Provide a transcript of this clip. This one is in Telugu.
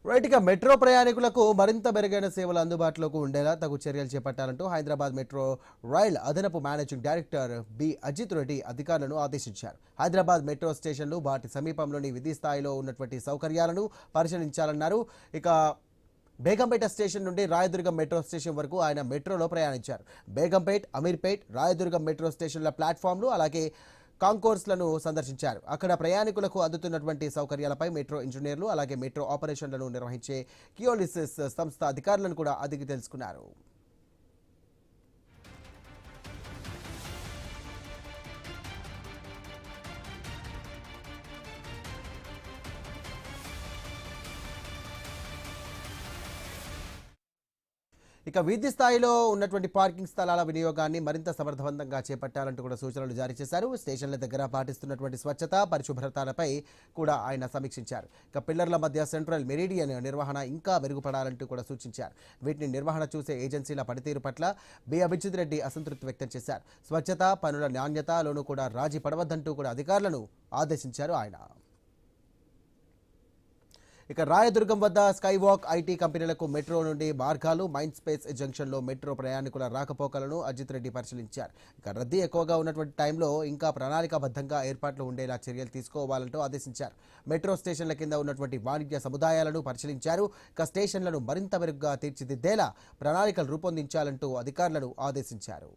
రైట్‌గా మెట్రో ప్రయాణికులకు మరింత మెరుగైన సేవలు అందుబాటులోకి ఉండేలా తగు చర్యలు చేపట్టాలంటూ హైదరాబాద్ మెట్రో రైల్ అదనపు managing director B Ajit Reddy అధికారులను ఆదేశించారు. హైదరాబాద్ మెట్రో స్టేషన్లు వాటి సమీపంలోని విధి స్థాయిలో ఉన్నటువంటి సౌకర్యాలను పరిశీలించాలన్నారు. ఇక బేగంపేట స్టేషన్ నుండి రాయదుర్గం మెట్రో స్టేషన్ వరకు ఆయన మెట్రోలో ప్రయాణించారు. బేగంపేట్, అమీర్పేట్, రాయదుర్గం మెట్రో స్టేషన్ల ప్లాట్ఫామ్లు అలాగే కాంకోర్స్లను సందర్శించారు. అక్కడ ప్రయాణికులకు అందుతున్నటువంటి సౌకర్యాలపై మెట్రో ఇంజనీర్లు అలాగే మెట్రో ఆపరేషన్లను నిర్వహించే కియోలిసిస్ సంస్థ అధికారులను కూడా అడిగి తెలుసుకున్నారు. ఇక వీధి స్థాయిలో ఉన్నటువంటి పార్కింగ్ స్థలాల వినియోగాన్ని మరింత సమర్థవంతంగా చేపట్టాలంటూ కూడా సూచనలు జారీ చేశారు. స్టేషన్ల దగ్గర పాటిస్తున్నటువంటి స్వచ్ఛత, పరిశుభ్రతలపై కూడా ఆయన సమీక్షించారు. ఇక పిల్లర్ల మధ్య సెంట్రల్ మెరిడియన్ నిర్వహణ ఇంకా మెరుగుపడాలంటూ కూడా సూచించారు. వీటిని నిర్వహణ చూసే ఏజెన్సీల పనితీరు పట్ల బి అభిజిత్ రెడ్డి అసంతృప్తి వ్యక్తం చేశారు. స్వచ్ఛత, పనుల నాణ్యతలోనూ కూడా రాజీ పడవద్దంటూ కూడా అధికారులను ఆదేశించారు ఆయన. ఇక రాయదుర్గం వద్ద స్కై వాక్ ఐటీ కంపెనీలకు మెట్రో నుండి మార్గాలు, మైండ్ స్పేస్ జంక్షన్లో మెట్రో ప్రయాణికుల రాకపోకలను అజిత్ రెడ్డి పరిశీలించారు. ఇక రద్దీ ఎక్కువగా ఉన్నటువంటి టైంలో ఇంకా ప్రణాళికాబద్ధంగా ఏర్పాట్లు ఉండేలా చర్యలు తీసుకోవాలంటూ ఆదేశించారు. మెట్రో స్టేషన్ల కింద ఉన్నటువంటి వాణిజ్య సముదాయాలను పరిశీలించారు. ఇక స్టేషన్లను మరింత మెరుగ్గా తీర్చిదిద్దేలా ప్రణాళికలు రూపొందించాలంటూ అధికారులను ఆదేశించారు.